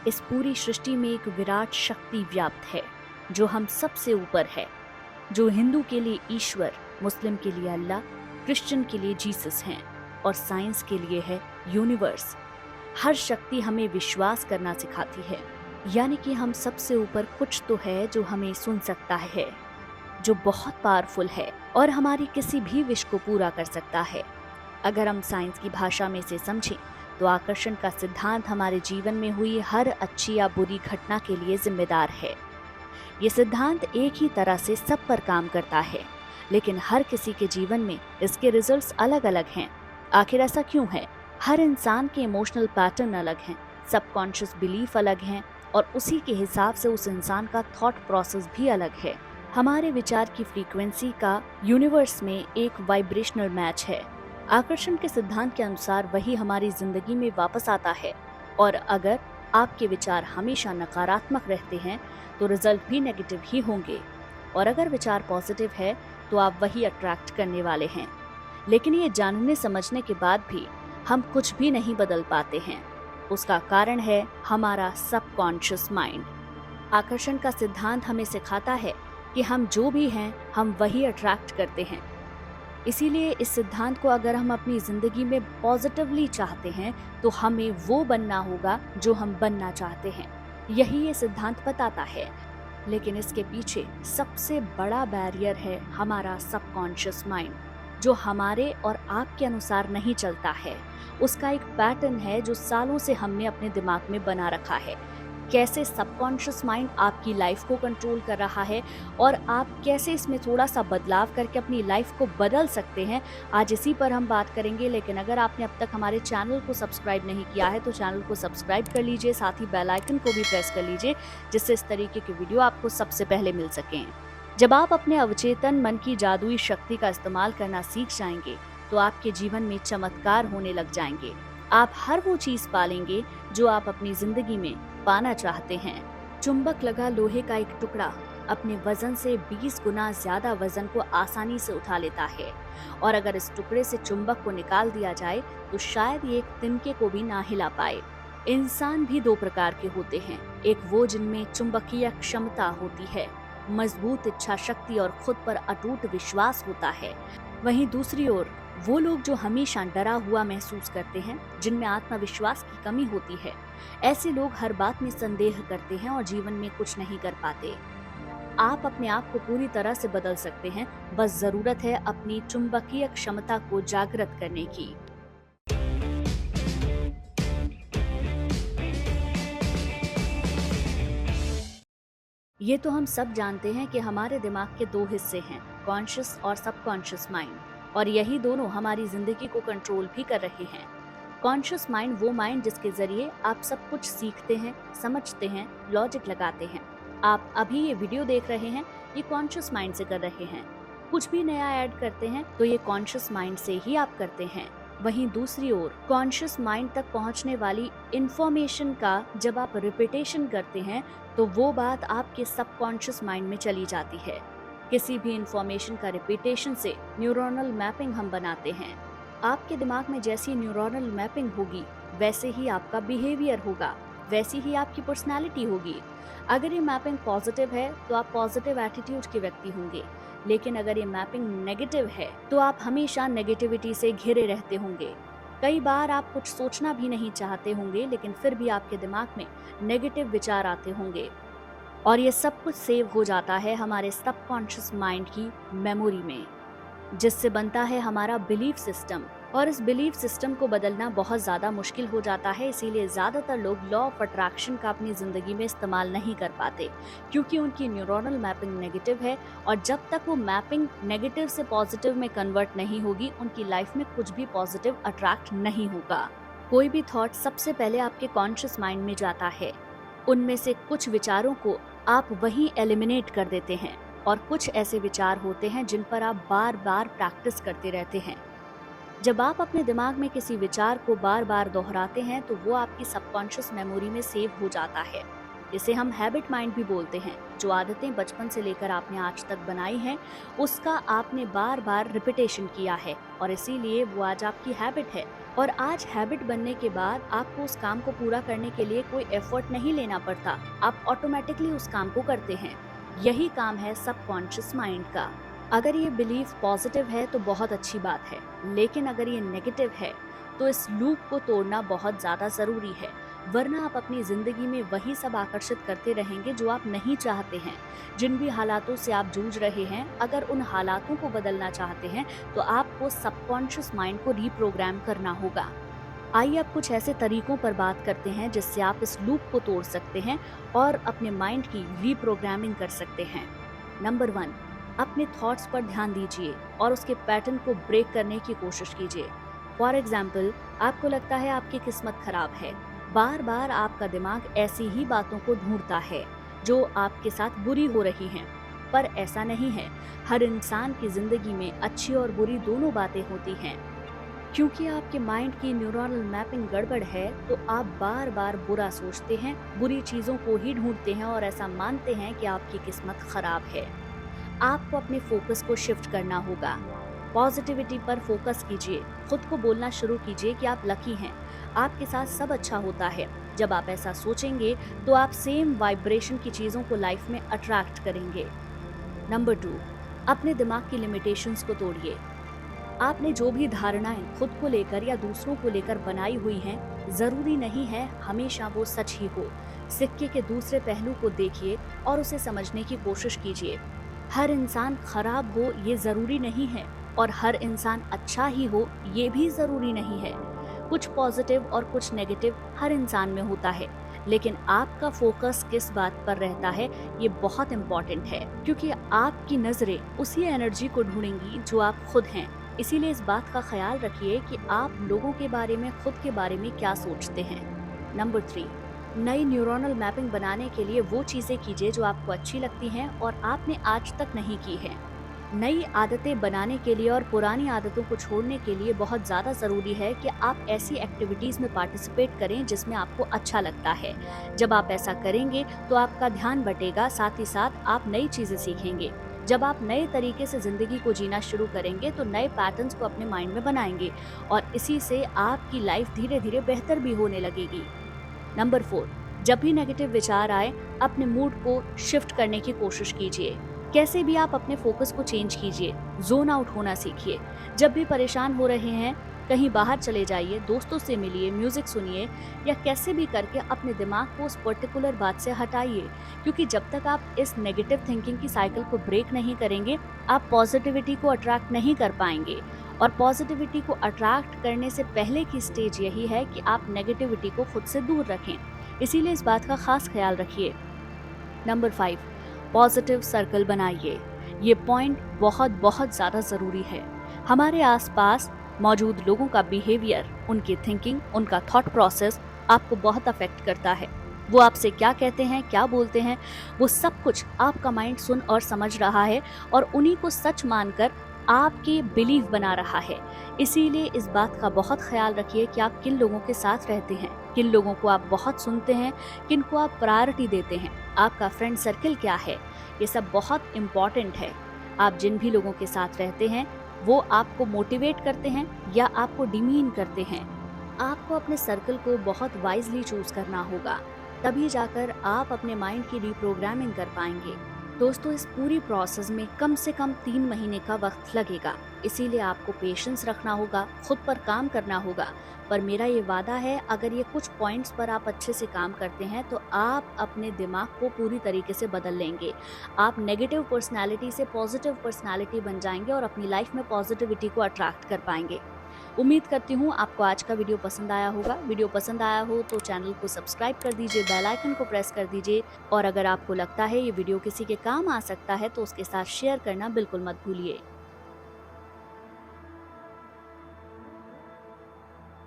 इस पूरी सृष्टि में एक विराट शक्ति व्याप्त है जो हम सबसे ऊपर है, जो हिंदू के लिए ईश्वर, मुस्लिम के लिए अल्लाह, क्रिश्चियन के लिए जीसस हैं और साइंस के लिए है यूनिवर्स। हर शक्ति हमें विश्वास करना सिखाती है, यानी कि हम सबसे ऊपर कुछ तो है जो हमें सुन सकता है, जो बहुत पावरफुल है और हमारी किसी भी विश को पूरा कर सकता है। अगर हम साइंस की भाषा में इसे समझें तो आकर्षण का सिद्धांत हमारे जीवन में हुई हर अच्छी या बुरी घटना के लिए जिम्मेदार है। ये सिद्धांत एक ही तरह से सब पर काम करता है, लेकिन हर किसी के जीवन में इसके रिजल्ट्स अलग अलग हैं। आखिर ऐसा क्यों है? हर इंसान के इमोशनल पैटर्न अलग हैं, सबकॉन्शियस बिलीफ अलग हैं और उसी के हिसाब से उस इंसान का थॉट प्रोसेस भी अलग है। हमारे विचार की फ्रीक्वेंसी का यूनिवर्स में एक वाइब्रेशनल मैच है। आकर्षण के सिद्धांत के अनुसार वही हमारी जिंदगी में वापस आता है, और अगर आपके विचार हमेशा नकारात्मक रहते हैं तो रिजल्ट भी नेगेटिव ही होंगे, और अगर विचार पॉजिटिव है तो आप वही अट्रैक्ट करने वाले हैं। लेकिन ये जानने समझने के बाद भी हम कुछ भी नहीं बदल पाते हैं। उसका कारण है हमारा सबकॉन्शियस माइंड। आकर्षण का सिद्धांत हमें सिखाता है कि हम जो भी हैं हम वही अट्रैक्ट करते हैं। इसीलिए इस सिद्धांत को अगर हम अपनी जिंदगी में पॉजिटिवली चाहते हैं तो हमें वो बनना होगा जो हम बनना चाहते हैं। यही ये सिद्धांत बताता है। लेकिन इसके पीछे सबसे बड़ा बैरियर है हमारा सबकॉन्शियस माइंड, जो हमारे और आपके अनुसार नहीं चलता है। उसका एक पैटर्न है जो सालों से हमने अपने दिमाग में बना रखा है। कैसे सबकॉन्शियस माइंड आपकी लाइफ को कंट्रोल कर रहा है और आप कैसे इसमें थोड़ा सा बदलाव करके अपनी लाइफ को बदल सकते हैं, आज इसी पर हम बात करेंगे। लेकिन अगर आपने अब तक हमारे चैनल को सब्सक्राइब नहीं किया है तो चैनल को सब्सक्राइब कर लीजिए, साथ ही बेल आइकन को भी प्रेस कर लीजिए, जिससे इस तरीके की वीडियो आपको सबसे पहले मिल सकें। जब आप अपने अवचेतन मन की जादुई शक्ति का इस्तेमाल करना सीख जाएंगे तो आपके जीवन में चमत्कार होने लग जाएंगे। आप हर वो चीज पालेंगे जो आप अपनी जिंदगी में पाना चाहते हैं। चुंबक लगा लोहे का एक टुकड़ा अपने वजन से 20 गुना ज्यादा वजन को आसानी से उठा लेता है, और अगर इस टुकड़े से चुंबक को निकाल दिया जाए तो शायद ये एक तिनके को भी ना हिला पाए। इंसान भी दो प्रकार के होते हैं, एक वो जिनमें चुंबकीय क्षमता होती है, मजबूत इच्छा शक्ति और खुद पर अटूट विश्वास होता है। वहीं दूसरी ओर वो लोग जो हमेशा डरा हुआ महसूस करते हैं, जिनमें आत्मविश्वास की कमी होती है। ऐसे लोग हर बात में संदेह करते हैं और जीवन में कुछ नहीं कर पाते। आप अपने आप को पूरी तरह से बदल सकते हैं, बस जरूरत है अपनी चुंबकीय क्षमता को जागृत करने की। ये तो हम सब जानते हैं कि हमारे दिमाग के दो हिस्से हैं, कॉन्शियस और सबकॉन्शियस माइंड, और यही दोनों हमारी जिंदगी को कंट्रोल भी कर रहे हैं। कॉन्शियस माइंड वो माइंड जिसके जरिए आप सब कुछ सीखते हैं, समझते हैं, लॉजिक लगाते हैं। आप अभी ये वीडियो देख रहे हैं, ये कॉन्शियस माइंड से कर रहे हैं। कुछ भी नया ऐड करते हैं तो ये कॉन्शियस माइंड से ही आप करते हैं। वहीं दूसरी ओर कॉन्शियस माइंड तक पहुंचने वाली इंफॉर्मेशन का जब आप रिपीटेशन करते हैं तो वो बात आपके सबकॉन्शियस माइंड में चली जाती है। किसी भी इंफॉर्मेशन का रिपीटेशन से न्यूरोनल मैपिंग हम बनाते हैं। आपके दिमाग में जैसी न्यूरोनल मैपिंग होगी वैसे ही आपका बिहेवियर होगा, वैसी ही आपकी पर्सनालिटी होगी। अगर ये मैपिंग पॉजिटिव है तो आप पॉजिटिव एटीट्यूड के व्यक्ति होंगे, लेकिन अगर ये मैपिंग नेगेटिव है तो आप हमेशा नेगेटिविटी से घिरे रहते होंगे। कई बार आप कुछ सोचना भी नहीं चाहते होंगे, लेकिन फिर भी आपके दिमाग में नेगेटिव विचार आते होंगे, और ये सब कुछ सेव हो जाता है हमारे सबकॉन्शियस माइंड की मेमोरी में, जिससे बनता है हमारा बिलीफ सिस्टम। और इस बिलीफ सिस्टम को बदलना बहुत ज़्यादा मुश्किल हो जाता है। इसीलिए ज़्यादातर लोग लॉ ऑफ अट्रैक्शन का अपनी ज़िंदगी में इस्तेमाल नहीं कर पाते, क्योंकि उनकी न्यूरोनल मैपिंग नेगेटिव है, और जब तक वो मैपिंग नेगेटिव से पॉजिटिव में कन्वर्ट नहीं होगी उनकी लाइफ में कुछ भी पॉजिटिव अट्रैक्ट नहीं होगा। कोई भी थॉट सबसे पहले आपके कॉन्शियस माइंड में जाता है। उनमें से कुछ विचारों को आप वहीं एलिमिनेट कर देते हैं, और कुछ ऐसे विचार होते हैं जिन पर आप बार बार प्रैक्टिस करते रहते हैं। जब आप अपने दिमाग में किसी विचार को बार बार दोहराते हैं तो वो आपकी सबकॉन्शियस मेमोरी में सेव हो जाता है। इसे हम हैबिट माइंड भी बोलते हैं। जो आदतें बचपन से लेकर आपने आज तक बनाई हैं, उसका आपने बार बार रिपीटेशन किया है और इसीलिए वो आज आपकी हैबिट है। और आज हैबिट बनने के बाद आपको उस काम को पूरा करने के लिए कोई एफर्ट नहीं लेना पड़ता, आप ऑटोमेटिकली उस काम को करते हैं। यही काम है सबकॉन्शियस माइंड का। अगर ये बिलीफ पॉजिटिव है तो बहुत अच्छी बात है, लेकिन अगर ये नेगेटिव है तो इस लूप को तोड़ना बहुत ज़्यादा ज़रूरी है, वरना आप अपनी ज़िंदगी में वही सब आकर्षित करते रहेंगे जो आप नहीं चाहते हैं। जिन भी हालातों से आप जूझ रहे हैं, अगर उन हालातों को बदलना चाहते हैं तो आपको सबकॉन्शियस माइंड को रीप्रोग्राम करना होगा। आइए अब कुछ ऐसे तरीकों पर बात करते हैं जिससे आप इस लूप को तोड़ सकते हैं और अपने माइंड की रीप्रोग्रामिंग कर सकते हैं। नंबर 1, अपने थॉट्स पर ध्यान दीजिए और उसके पैटर्न को ब्रेक करने की कोशिश कीजिए। फॉर एग्जाम्पल, आपको लगता है आपकी किस्मत खराब है। बार बार आपका दिमाग ऐसी ही बातों को ढूंढता है जो आपके साथ बुरी हो रही हैं, पर ऐसा नहीं है। हर इंसान की जिंदगी में अच्छी और बुरी दोनों बातें होती हैं। क्योंकि आपके माइंड की न्यूरल मैपिंग गड़बड़ है, तो आप बार बार बुरा सोचते हैं, बुरी चीजों को ही ढूंढते हैं और ऐसा मानते हैं कि आपकी किस्मत खराब है। आपको अपने फोकस को शिफ्ट करना होगा। पॉजिटिविटी पर फोकस कीजिए। खुद को बोलना शुरू कीजिए कि आप लकी हैं, आपके साथ सब अच्छा होता है। जब आप ऐसा सोचेंगे तो आप सेम वाइब्रेशन की चीज़ों को लाइफ में अट्रैक्ट करेंगे। नंबर 2, अपने दिमाग की लिमिटेशंस को तोड़िए। आपने जो भी धारणाएं खुद को लेकर या दूसरों को लेकर बनाई हुई हैं, ज़रूरी नहीं है हमेशा वो सच ही हो। सिक्के के दूसरे पहलू को देखिए और उसे समझने की कोशिश कीजिए। हर इंसान खराब हो ये ज़रूरी नहीं है और हर इंसान अच्छा ही हो ये भी ज़रूरी नहीं है। कुछ पॉजिटिव और कुछ नेगेटिव हर इंसान में होता है, लेकिन आपका फोकस किस बात पर रहता है ये बहुत इम्पोर्टेंट है, क्योंकि आपकी नज़रें उसी एनर्जी को ढूंढेंगी जो आप खुद हैं। इसीलिए इस बात का ख्याल रखिए कि आप लोगों के बारे में, खुद के बारे में क्या सोचते हैं। नंबर 3, नई न्यूरल मैपिंग बनाने के लिए वो चीज़ें कीजिए जो आपको अच्छी लगती हैं और आपने आज तक नहीं की है। नई आदतें बनाने के लिए और पुरानी आदतों को छोड़ने के लिए बहुत ज़्यादा ज़रूरी है कि आप ऐसी एक्टिविटीज़ में पार्टिसिपेट करें जिसमें आपको अच्छा लगता है। जब आप ऐसा करेंगे तो आपका ध्यान बटेगा, साथ ही साथ आप नई चीज़ें सीखेंगे। जब आप नए तरीके से ज़िंदगी को जीना शुरू करेंगे तो नए पैटर्न्स को अपने माइंड में बनाएंगे और इसी से आपकी लाइफ धीरे धीरे बेहतर भी होने लगेगी। नंबर 4, जब भी नेगेटिव विचार आए, अपने मूड को शिफ्ट करने की कोशिश कीजिए। कैसे भी आप अपने फोकस को चेंज कीजिए, जोन आउट होना सीखिए। जब भी परेशान हो रहे हैं, कहीं बाहर चले जाइए, दोस्तों से मिलिए, म्यूजिक सुनिए या कैसे भी करके अपने दिमाग को उस पर्टिकुलर बात से हटाइए, क्योंकि जब तक आप इस नेगेटिव थिंकिंग की साइकिल को ब्रेक नहीं करेंगे, आप पॉजिटिविटी को अट्रैक्ट नहीं कर पाएंगे। और पॉजिटिविटी को अट्रैक्ट करने से पहले की स्टेज यही है कि आप नेगेटिविटी को खुद से दूर रखें। इसीलिए इस बात का खास ख्याल रखिए। नंबर 5, पॉजिटिव सर्कल बनाइए। ये पॉइंट बहुत ज़्यादा ज़रूरी है। हमारे आसपास मौजूद लोगों का बिहेवियर, उनकी थिंकिंग, उनका थॉट प्रोसेस आपको बहुत अफेक्ट करता है। वो आपसे क्या कहते हैं, क्या बोलते हैं, वो सब कुछ आपका माइंड सुन और समझ रहा है और उन्हीं को सच मानकर आपके बिलीव बना रहा है। इसीलिए इस बात का बहुत ख्याल रखिए कि आप किन लोगों के साथ रहते हैं, किन लोगों को आप बहुत सुनते हैं, किन को आप प्रायोरिटी देते हैं, आपका फ्रेंड सर्कल क्या है। ये सब बहुत इम्पॉर्टेंट है। आप जिन भी लोगों के साथ रहते हैं वो आपको मोटिवेट करते हैं या आपको डिमीन करते हैं। आपको अपने सर्कल को बहुत वाइजली चूज करना होगा, तभी जाकर आप अपने माइंड की रीप्रोग्रामिंग कर पाएंगे। दोस्तों, इस पूरी प्रोसेस में कम से कम 3 महीने का वक्त लगेगा, इसीलिए आपको पेशेंस रखना होगा, खुद पर काम करना होगा। पर मेरा ये वादा है, अगर ये कुछ पॉइंट्स पर आप अच्छे से काम करते हैं तो आप अपने दिमाग को पूरी तरीके से बदल लेंगे। आप नेगेटिव पर्सनालिटी से पॉजिटिव पर्सनालिटी बन जाएंगे और अपनी लाइफ में पॉजिटिविटी को अट्रैक्ट कर पाएंगे। उम्मीद करती हूँ आपको आज का वीडियो पसंद आया होगा। वीडियो पसंद आया हो तो चैनल को सब्सक्राइब कर दीजिए, बेल आइकन को प्रेस कर दीजिए और अगर आपको लगता है ये वीडियो किसी के काम आ सकता है तो उसके साथ शेयर करना बिल्कुल मत भूलिए।